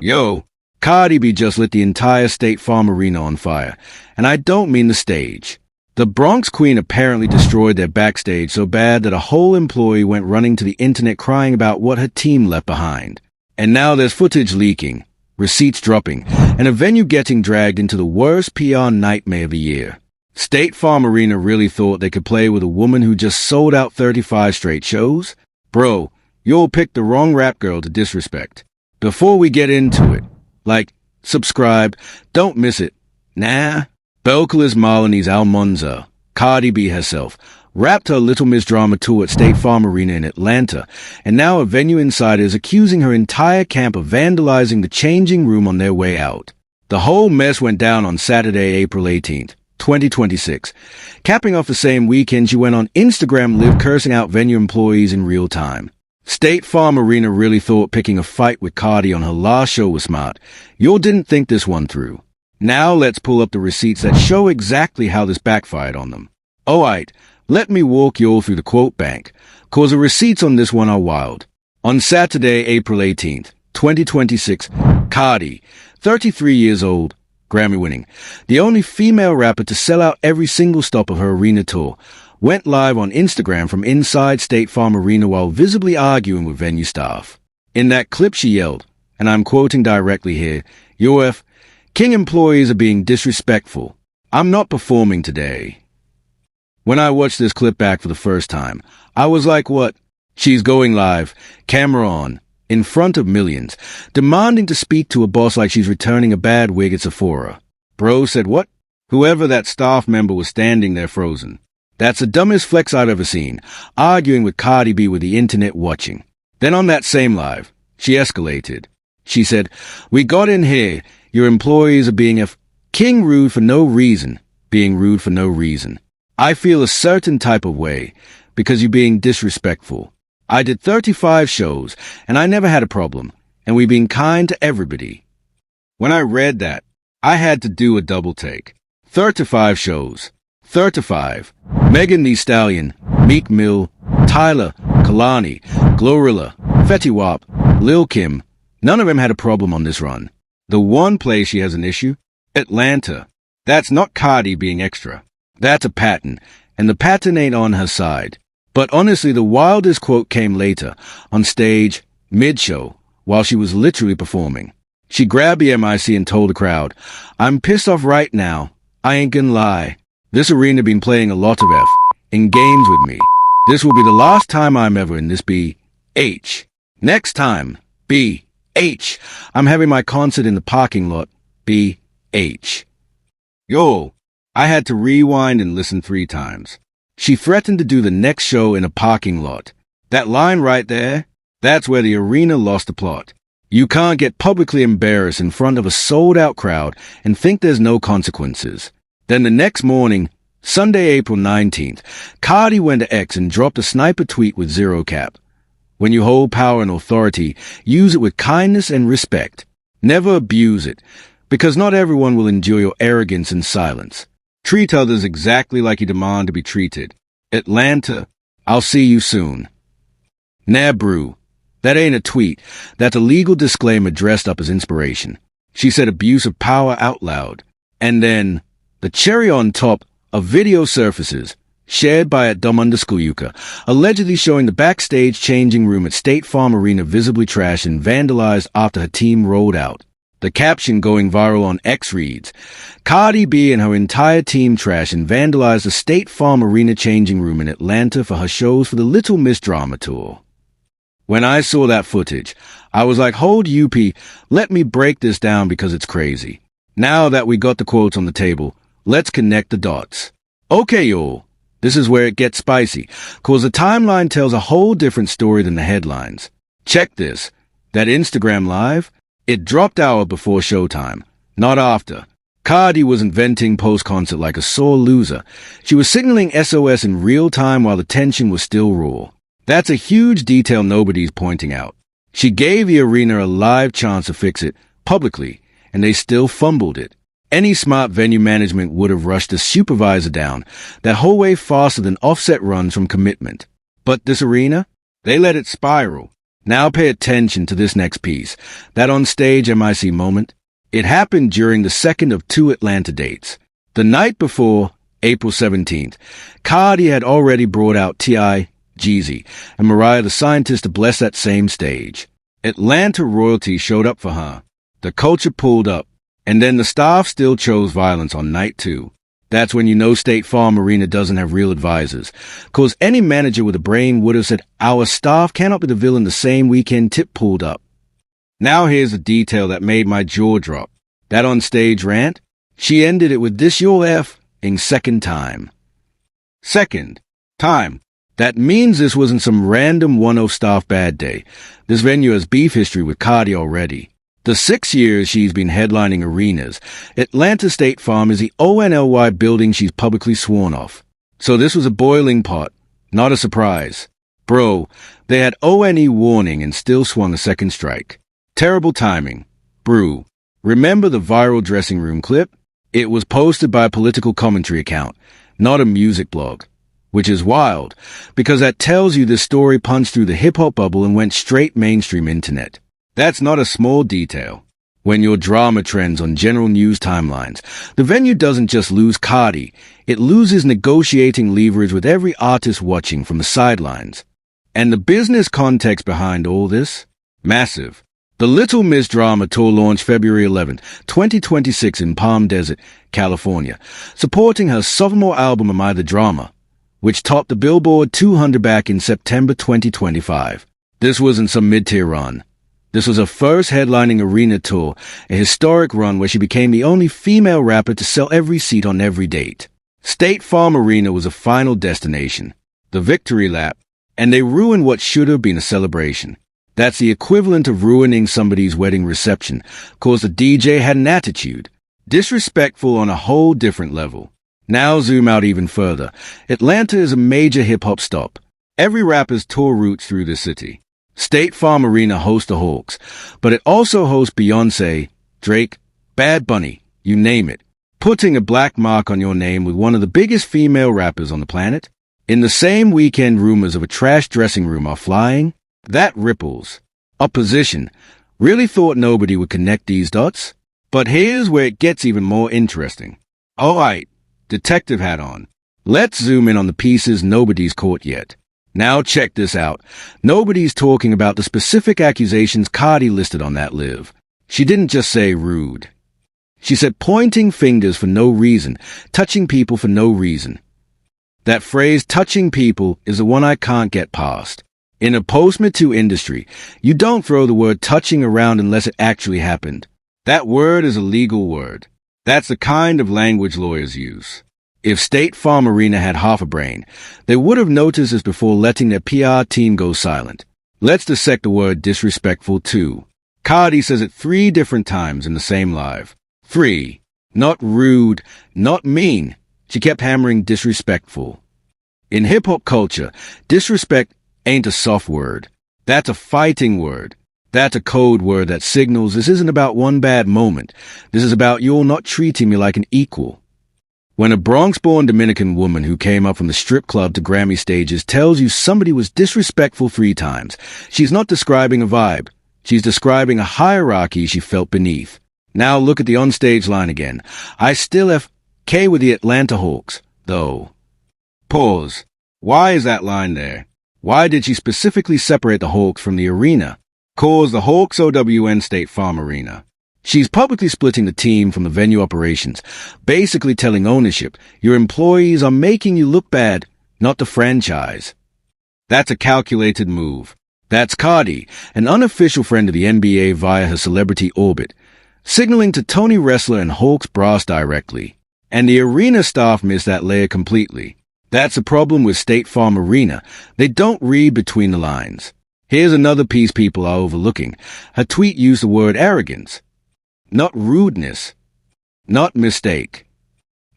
Yo, Cardi B just lit the entire State Farm Arena on fire, and I don't mean the stage. The Bronx Queen apparently destroyed their backstage so bad that a whole employee went running to the internet crying about what her team left behind. And now there's footage leaking, receipts dropping, and a venue getting dragged into the worst PR nightmare of the year. State Farm Arena really thought they could play with a woman who just sold out 35 straight shows? Bro, you'll pick the wrong rap girl to disrespect. Before we get into it, like, subscribe, don't miss it. Nah. Belcalis Marleni's Almonza, Cardi B herself, wrapped her Little Miss Drama tour at State Farm Arena in Atlanta, and now a venue insider is accusing her entire camp of vandalizing the changing room on their way out. The whole mess went down on Saturday, April 18th, 2026. Capping off the same weekend, she went on Instagram Live cursing out venue employees in real time. State Farm Arena really thought picking a fight with Cardi on her last show was smart. You didn't think this one through. Now let's pull up the receipts that show exactly how this backfired on them. Alright, let me walk you all through the quote bank, cause the receipts on this one are wild. On Saturday, April 18th, 2026, Cardi, 33 years old, Grammy-winning, the only female rapper to sell out every single stop of her arena tour, went live on Instagram from inside State Farm Arena while visibly arguing with venue staff. In that clip she yelled, and I'm quoting directly here, "UF, King employees are being disrespectful. I'm not performing today." When I watched this clip back for the first time, I was like, what? She's going live, camera on, in front of millions, demanding to speak to a boss like she's returning a bad wig at Sephora. Bro said what? Whoever that staff member was standing there frozen. That's the dumbest flex I've ever seen, arguing with Cardi B with the internet watching. Then on that same live, she escalated. She said, "We got in here. Your employees are being king rude for no reason, being rude for no reason. I feel a certain type of way, because you're being disrespectful. I did 35 shows, and I never had a problem, and we've been kind to everybody." When I read that, I had to do a double take. 35 shows. 35. Megan Thee Stallion, Meek Mill, Tyler, Kalani, Glorilla, Fetty Wap, Lil Kim, none of them had a problem on this run. The one place she has an issue? Atlanta. That's not Cardi being extra. That's a pattern, and the pattern ain't on her side. But honestly, the wildest quote came later, on stage, mid-show, while she was literally performing. She grabbed the MIC and told the crowd, "I'm pissed off right now. I ain't gonna lie. This arena been playing a lot of in games with me. This will be the last time I'm ever in this B.H. Next time, B.H. I'm having my concert in the parking lot, B.H. Yo, I had to rewind and listen 3 times. She threatened to do the next show in a parking lot. That line right there, that's where the arena lost the plot. You can't get publicly embarrassed in front of a sold-out crowd and think there's no consequences. Then the next morning, Sunday, April 19th, Cardi went to X and dropped a sniper tweet with zero cap. When you hold power and authority, use it with kindness and respect. Never abuse it, because not everyone will endure your arrogance in silence. Treat others exactly like you demand to be treated. Atlanta, I'll see you soon. Nah, brew. That ain't a tweet. That's a legal disclaimer dressed up as inspiration. She said abuse of power out loud. And then, the cherry on top, a video surfaces, shared by @dumb_yuka, allegedly showing the backstage changing room at State Farm Arena visibly trashed and vandalized after her team rolled out. The caption going viral on X reads, "Cardi B and her entire team trashed and vandalized the State Farm Arena changing room in Atlanta for her shows for the Little Miss Drama tour." When I saw that footage, I was like, hold UP, let me break this down because it's crazy. Now that we got the quotes on the table, let's connect the dots. Okay, y'all, this is where it gets spicy, cause the timeline tells a whole different story than the headlines. Check this. That Instagram live, it dropped hour before showtime, not after. Cardi wasn't venting post-concert like a sore loser. She was signaling SOS in real time while the tension was still raw. That's a huge detail nobody's pointing out. She gave the arena a live chance to fix it, publicly, and they still fumbled it. Any smart venue management would have rushed the supervisor down, that whole way faster than Offset runs from commitment. But this arena? They let it spiral. Now pay attention to this next piece. That on-stage MIC moment. It happened during the second of two Atlanta dates. The night before, April 17th, Cardi had already brought out T.I., Jeezy, and Mariah the Scientist to bless that same stage. Atlanta royalty showed up for her. The culture pulled up, and then the staff still chose violence on night two. That's when you know State Farm Arena doesn't have real advisors. 'Cause any manager with a brain would have said, our staff cannot be the villain the same weekend Tip pulled up. Now here's a detail that made my jaw drop. That on-stage rant, she ended it with this your F-ing second time. Second time. That means this wasn't some random one-off staff bad day. This venue has beef history with Cardi already. The 6 years she's been headlining arenas, Atlanta State Farm is the ONLY building she's publicly sworn off. So this was a boiling pot, not a surprise. Bro, they had ONE warning and still swung a second strike. Terrible timing. Brew. Remember the viral dressing room clip? It was posted by a political commentary account, not a music blog. Which is wild, because that tells you this story punched through the hip-hop bubble and went straight mainstream internet. That's not a small detail. When your drama trends on general news timelines, the venue doesn't just lose Cardi, it loses negotiating leverage with every artist watching from the sidelines. And the business context behind all this? Massive. The Little Miss Drama Tour launched February 11, 2026 in Palm Desert, California, supporting her sophomore album Am I the Drama, which topped the Billboard 200 back in September 2025. This wasn't some mid-tier run. This was her first headlining arena tour, a historic run where she became the only female rapper to sell every seat on every date. State Farm Arena was a final destination, the victory lap, and they ruined what should have been a celebration. That's the equivalent of ruining somebody's wedding reception, 'cause the DJ had an attitude. Disrespectful on a whole different level. Now zoom out even further. Atlanta is a major hip-hop stop. Every rapper's tour routes through the city. State Farm Arena hosts the Hawks, but it also hosts Beyoncé, Drake, Bad Bunny, you name it. Putting a black mark on your name with one of the biggest female rappers on the planet? In the same weekend rumors of a trash dressing room are flying? That ripples. Opposition. Really thought nobody would connect these dots? But here's where it gets even more interesting. Alright, detective hat on. Let's zoom in on the pieces nobody's caught yet. Now check this out. Nobody's talking about the specific accusations Cardi listed on that live. She didn't just say rude. She said pointing fingers for no reason, touching people for no reason. That phrase, touching people, is the one I can't get past. In a post-Me Too industry, you don't throw the word touching around unless it actually happened. That word is a legal word. That's the kind of language lawyers use. If State Farm Arena had half a brain, they would have noticed this before letting their PR team go silent. Let's dissect the word disrespectful too. Cardi says it 3 different times in the same live. 3. Not rude, not mean. She kept hammering disrespectful. In hip-hop culture, disrespect ain't a soft word. That's a fighting word. That's a code word that signals this isn't about one bad moment. This is about you're not treating me like an equal. When a Bronx-born Dominican woman who came up from the strip club to Grammy stages tells you somebody was disrespectful 3 times, she's not describing a vibe. She's describing a hierarchy she felt beneath. Now look at the onstage line again. I still FK with the Atlanta Hawks, though. Pause. Why is that line there? Why did she specifically separate the Hawks from the arena? 'Cause the Hawks OWN State Farm Arena. She's publicly splitting the team from the venue operations, basically telling ownership, your employees are making you look bad, not the franchise. That's a calculated move. That's Cardi, an unofficial friend of the NBA via her celebrity orbit, signaling to Tony Wrestler and Hawks brass directly. And the arena staff missed that layer completely. That's a problem with State Farm Arena. They don't read between the lines. Here's another piece people are overlooking. Her tweet used the word arrogance. Not rudeness. Not mistake.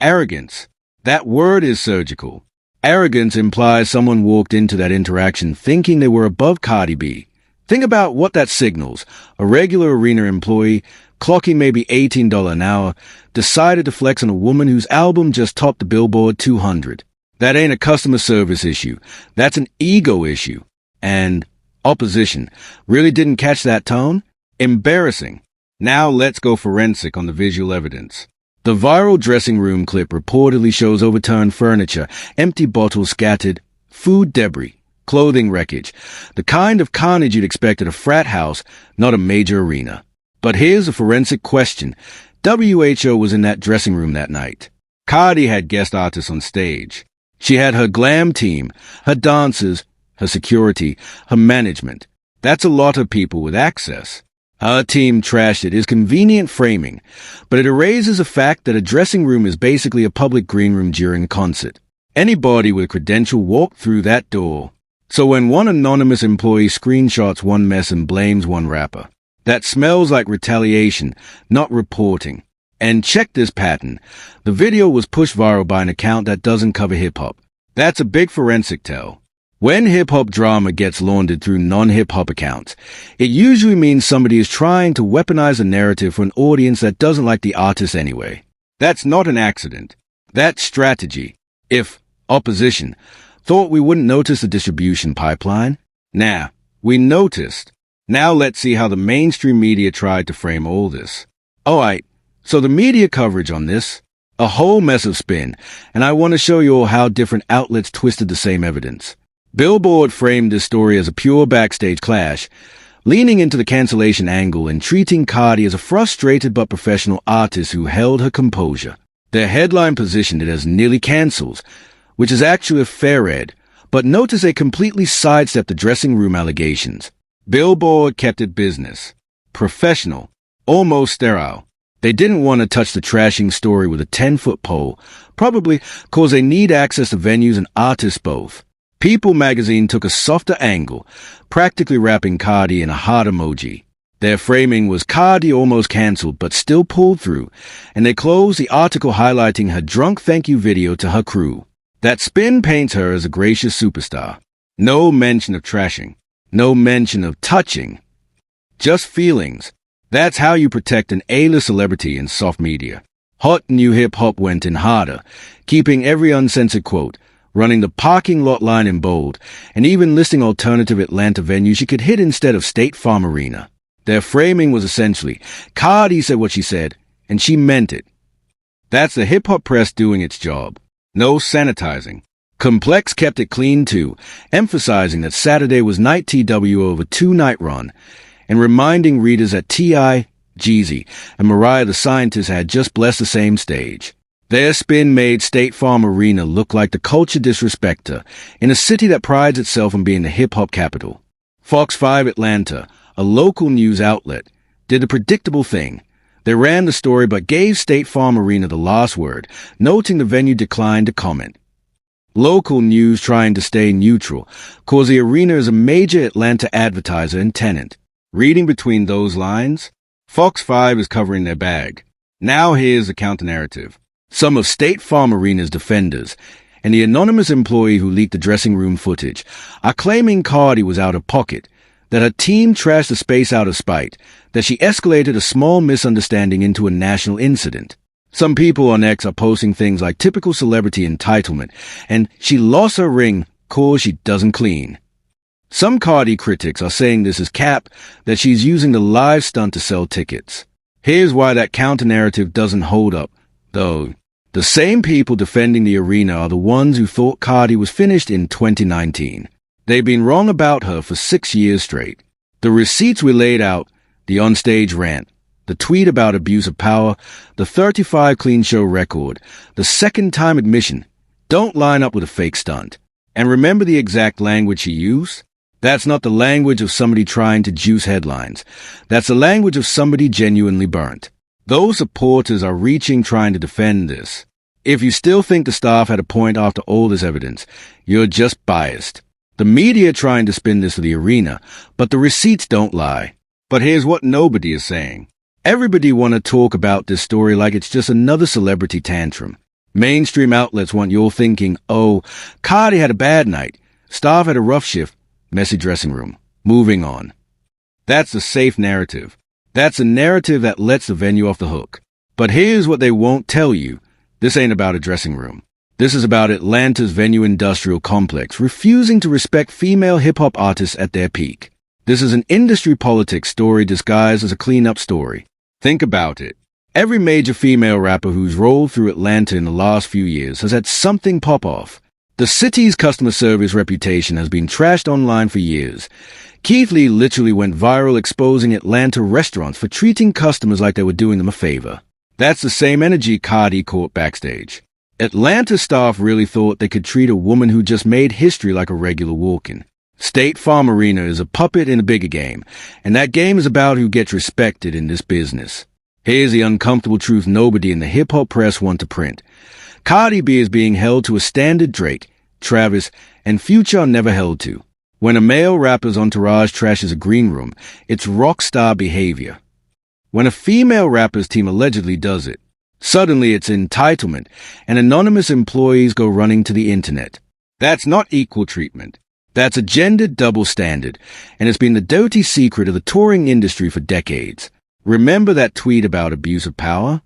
Arrogance. That word is surgical. Arrogance implies someone walked into that interaction thinking they were above Cardi B. Think about what that signals. A regular arena employee, clocking maybe $18 an hour, decided to flex on a woman whose album just topped the Billboard 200. That ain't a customer service issue. That's an ego issue. And Opposition. Really didn't catch that tone? Embarrassing. Now let's go forensic on the visual evidence. The viral dressing room clip reportedly shows overturned furniture, empty bottles scattered, food debris, clothing wreckage. The kind of carnage you'd expect at a frat house, not a major arena. But here's a forensic question. WHO was in that dressing room that night. Cardi had guest artists on stage. She had her glam team, her dancers, her security, her management. That's a lot of people with access. Her team trashed it is convenient framing, but it erases the fact that a dressing room is basically a public green room during a concert. Anybody with a credential walked through that door. So when one anonymous employee screenshots one mess and blames one rapper, that smells like retaliation, not reporting. And check this pattern. The video was pushed viral by an account that doesn't cover hip-hop. That's a big forensic tell. When hip-hop drama gets laundered through non-hip-hop accounts, it usually means somebody is trying to weaponize a narrative for an audience that doesn't like the artist anyway. That's not an accident. That's strategy. If opposition thought we wouldn't notice the distribution pipeline, nah, we noticed. Now let's see how the mainstream media tried to frame all this. Alright, so the media coverage on this, a whole mess of spin, and I want to show you all how different outlets twisted the same evidence. Billboard framed this story as a pure backstage clash, leaning into the cancellation angle and treating Cardi as a frustrated but professional artist who held her composure. Their headline positioned it as nearly cancels, which is actually a fair read, but notice they completely sidestepped the dressing room allegations. Billboard kept it business, professional, almost sterile. They didn't want to touch the trashing story with a 10-foot pole, probably cause they need access to venues and artists both. People magazine took a softer angle, practically wrapping Cardi in a heart emoji. Their framing was Cardi almost cancelled but still pulled through, and they closed the article highlighting her drunk thank you video to her crew. That spin paints her as a gracious superstar. No mention of trashing. No mention of touching. Just feelings. That's how you protect an A-list celebrity in soft media. Hot new hip-hop went in harder, keeping every uncensored quote, running the parking lot line in bold, and even listing alternative Atlanta venues she could hit instead of State Farm Arena. Their framing was essentially, Cardi said what she said, and she meant it. That's the hip-hop press doing its job. No sanitizing. Complex kept it clean too, emphasizing that Saturday was night TW over 2-night run, and reminding readers that T.I., Jeezy, and Mariah the Scientist had just blessed the same stage. Their spin made State Farm Arena look like the culture disrespecter in a city that prides itself on being the hip-hop capital. Fox 5 Atlanta, a local news outlet, did the predictable thing. They ran the story but gave State Farm Arena the last word, noting the venue declined to comment. Local news trying to stay neutral, cause the arena is a major Atlanta advertiser and tenant. Reading between those lines, Fox 5 is covering their bag. Now here's the counternarrative. Some of State Farm Arena's defenders, and the anonymous employee who leaked the dressing room footage, are claiming Cardi was out of pocket, that her team trashed the space out of spite, that she escalated a small misunderstanding into a national incident. Some people on X are posting things like typical celebrity entitlement, and she lost her ring cause she doesn't clean. Some Cardi critics are saying this is cap, that she's using the live stunt to sell tickets. Here's why that counter-narrative doesn't hold up, though. The same people defending the arena are the ones who thought Cardi was finished in 2019. They've been wrong about her for 6 years straight. The receipts we laid out, the onstage rant, the tweet about abuse of power, the 35 clean show record, the second-time admission, don't line up with a fake stunt. And remember the exact language she used? That's not the language of somebody trying to juice headlines. That's the language of somebody genuinely burnt. Those supporters are reaching trying to defend this. If you still think the staff had a point after all this evidence, you're just biased. The media trying to spin this to the arena, but the receipts don't lie. But here's what nobody is saying. Everybody want to talk about this story like it's just another celebrity tantrum. Mainstream outlets want you thinking, oh, Cardi had a bad night, staff had a rough shift, messy dressing room. Moving on. That's the safe narrative. That's a narrative that lets the venue off the hook. But here's what they won't tell you. This ain't about a dressing room. This is about Atlanta's venue industrial complex refusing to respect female hip-hop artists at their peak. This is an industry politics story disguised as a cleanup story. Think about it. Every major female rapper who's rolled through Atlanta in the last few years has had something pop off. The city's customer service reputation has been trashed online for years. Keith Lee literally went viral exposing Atlanta restaurants for treating customers like they were doing them a favor. That's the same energy Cardi caught backstage. Atlanta staff really thought they could treat a woman who just made history like a regular walk-in. State Farm Arena is a puppet in a bigger game, and that game is about who gets respected in this business. Here's the uncomfortable truth nobody in the hip-hop press want to print. Cardi B is being held to a standard Drake, Travis, and Future are never held to. When a male rapper's entourage trashes a green room, it's rock star behavior. When a female rapper's team allegedly does it, suddenly it's entitlement, and anonymous employees go running to the internet. That's not equal treatment. That's a gendered double standard, and it's been the dirty secret of the touring industry for decades. Remember that tweet about abuse of power?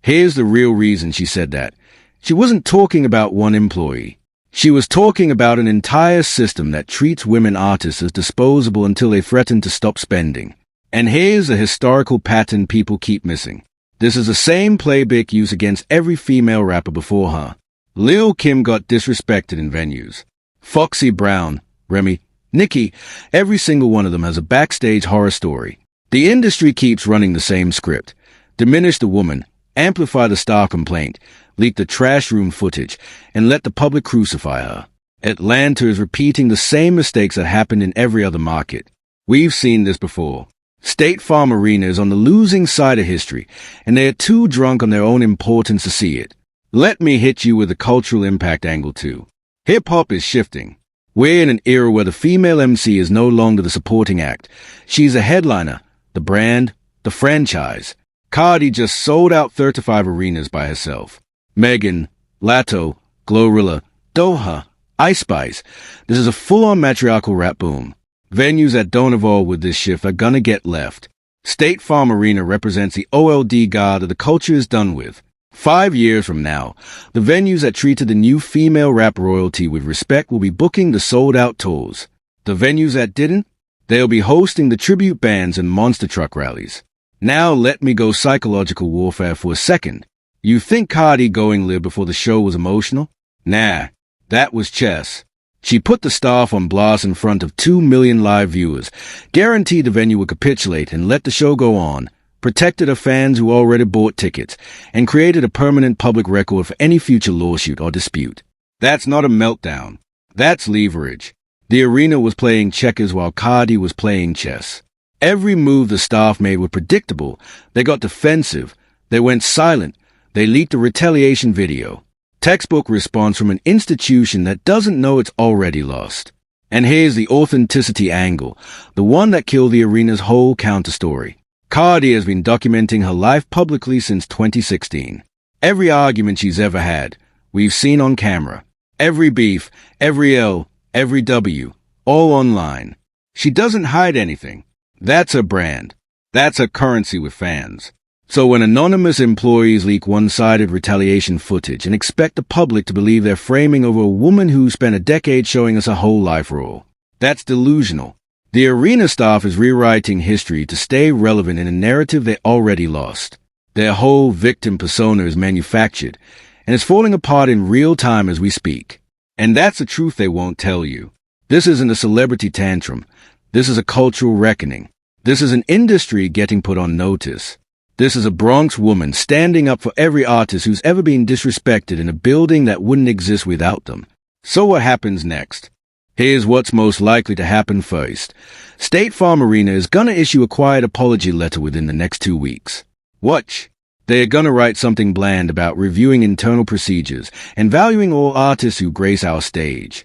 Here's the real reason she said that. She wasn't talking about one employee. She was talking about an entire system that treats women artists as disposable until they threaten to stop spending. And here's a historical pattern people keep missing. This is the same playbook used against every female rapper before her. Lil' Kim got disrespected in venues. Foxy Brown, Remy, Nicki, every single one of them has a backstage horror story. The industry keeps running the same script. Diminish the woman, amplify the star complaint, leak the trash room footage, and let the public crucify her. Atlanta is repeating the same mistakes that happened in every other market. We've seen this before. State Farm Arena is on the losing side of history, and they are too drunk on their own importance to see it. Let me hit you with the cultural impact angle too. Hip-hop is shifting. We're in an era where the female MC is no longer the supporting act. She's a headliner, the brand, the franchise. Cardi just sold out 35 arenas by herself. Megan, Lato, Glorilla, Doha, Ice Spice. This is a full-on matriarchal rap boom. Venues that don't evolve with this shift are gonna get left. State Farm Arena represents the OLD god that the culture is done with. 5 years from now, the venues that treated the new female rap royalty with respect will be booking the sold-out tours. The venues that didn't, they'll be hosting the tribute bands and monster truck rallies. Now let me go psychological warfare for a second. You think Cardi going live before the show was emotional? Nah, that was chess. She put the staff on blast in front of 2 million live viewers, guaranteed the venue would capitulate and let the show go on, protected her fans who already bought tickets, and created a permanent public record for any future lawsuit or dispute. That's not a meltdown. That's leverage. The arena was playing checkers while Cardi was playing chess. Every move the staff made was predictable. They got defensive. They went silent. They leaked a retaliation video. Textbook response from an institution that doesn't know it's already lost. And here's the authenticity angle, the one that killed the arena's whole counterstory. Cardi has been documenting her life publicly since 2016. Every argument she's ever had, we've seen on camera. Every beef, every L, every W, all online. She doesn't hide anything. That's her brand. That's her currency with fans. So when anonymous employees leak one-sided retaliation footage and expect the public to believe they're framing over a woman who spent a decade showing us a whole life role, that's delusional. The arena staff is rewriting history to stay relevant in a narrative they already lost. Their whole victim persona is manufactured, and it's falling apart in real time as we speak. And that's the truth they won't tell you. This isn't a celebrity tantrum. This is a cultural reckoning. This is an industry getting put on notice. This is a Bronx woman standing up for every artist who's ever been disrespected in a building that wouldn't exist without them. So what happens next? Here's what's most likely to happen first. State Farm Arena is gonna issue a quiet apology letter within the next 2 weeks. Watch. They're gonna write something bland about reviewing internal procedures and valuing all artists who grace our stage.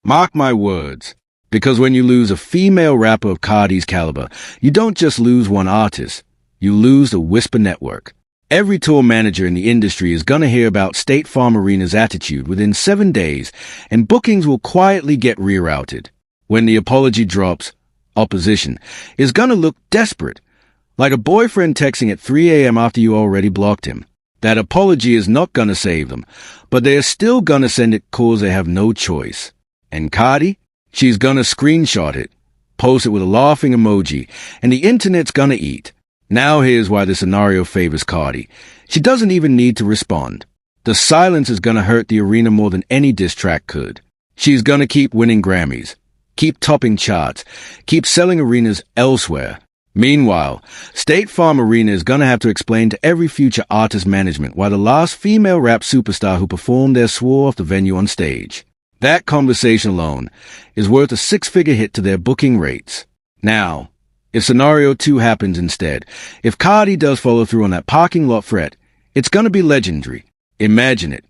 Mark my words. Because when you lose a female rapper of Cardi's caliber, you don't just lose one artist. You lose the Whisper Network. Every tour manager in the industry is gonna hear about State Farm Arena's attitude within 7 days, and bookings will quietly get rerouted. When the apology drops, opposition is gonna look desperate, like a boyfriend texting at 3 a.m. after you already blocked him. That apology is not gonna save them, but they are still gonna send it 'cause they have no choice. And Cardi? She's gonna screenshot it, post it with a laughing emoji, and the internet's gonna eat. Now here's why the scenario favors Cardi. She doesn't even need to respond. The silence is gonna hurt the arena more than any diss track could. She's gonna keep winning Grammys, keep topping charts, keep selling arenas elsewhere. Meanwhile, State Farm Arena is gonna have to explain to every future artist management why the last female rap superstar who performed there swore off the venue on stage. That conversation alone is worth a six-figure hit to their booking rates. Now, if scenario 2 happens instead, if Cardi does follow through on that parking lot threat, it's gonna be legendary. Imagine it.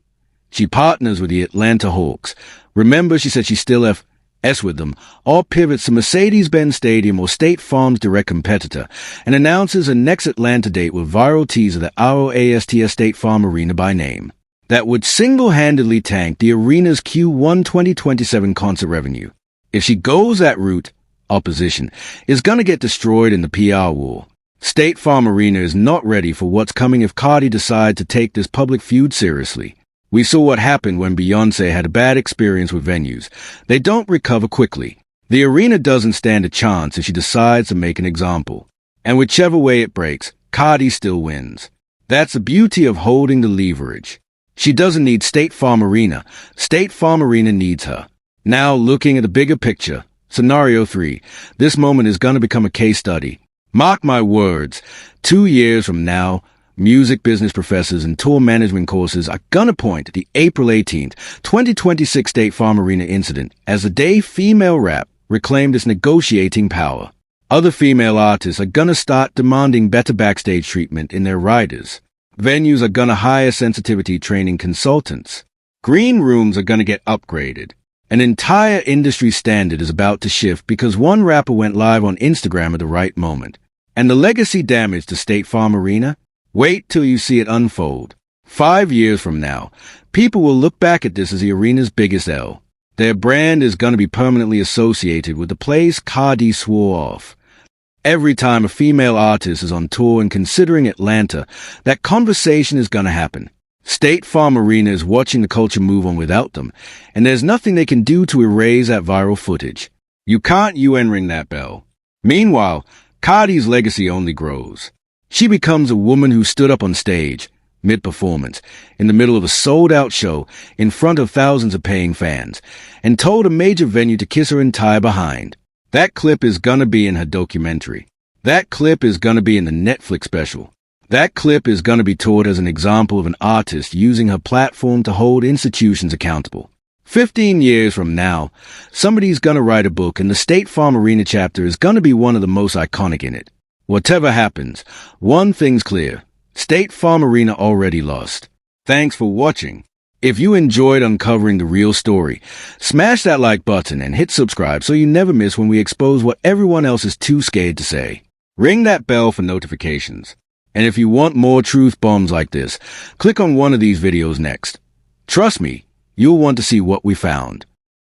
She partners with the Atlanta Hawks. Remember, she said she still FS with them, or pivots to Mercedes-Benz Stadium or State Farm's direct competitor, and announces a next Atlanta date with viral teaser that ROASTS State Farm Arena by name. That would single-handedly tank the arena's Q1 2027 concert revenue. If she goes that route, opposition is gonna get destroyed in the PR war. State Farm Arena is not ready for what's coming if Cardi decides to take this public feud seriously. We saw what happened when Beyoncé had a bad experience with venues. They don't recover quickly. The arena doesn't stand a chance if she decides to make an example. And whichever way it breaks, Cardi still wins. That's the beauty of holding the leverage. She doesn't need State Farm Arena. State Farm Arena needs her. Now, looking at the bigger picture, scenario 3, this moment is going to become a case study. Mark my words, 2 years from now, music business professors and tour management courses are gonna point to the April 18th, 2026 State Farm Arena incident as the day female rap reclaimed its negotiating power. Other female artists are gonna start demanding better backstage treatment in their riders. Venues are gonna hire sensitivity training consultants. Green rooms are gonna get upgraded. An entire industry standard is about to shift because one rapper went live on Instagram at the right moment. And the legacy damage to State Farm Arena? Wait till you see it unfold. 5 years from now, people will look back at this as the arena's biggest L. Their brand is going to be permanently associated with the place Cardi swore off. Every time a female artist is on tour and considering Atlanta, that conversation is going to happen. State Farm Arena is watching the culture move on without them, and there's nothing they can do to erase that viral footage. You can't UN ring that bell. Meanwhile, Cardi's legacy only grows. She becomes a woman who stood up on stage, mid-performance, in the middle of a sold-out show, in front of thousands of paying fans, and told a major venue to kiss her entire behind. That clip is gonna be in her documentary. That clip is gonna be in the Netflix special. That clip is gonna be taught as an example of an artist using her platform to hold institutions accountable. 15 years from now, somebody's gonna write a book and the State Farm Arena chapter is gonna be one of the most iconic in it. Whatever happens, one thing's clear. State Farm Arena already lost. Thanks for watching. If you enjoyed uncovering the real story, smash that like button and hit subscribe so you never miss when we expose what everyone else is too scared to say. Ring that bell for notifications. And if you want more truth bombs like this, click on one of these videos next. Trust me, you'll want to see what we found.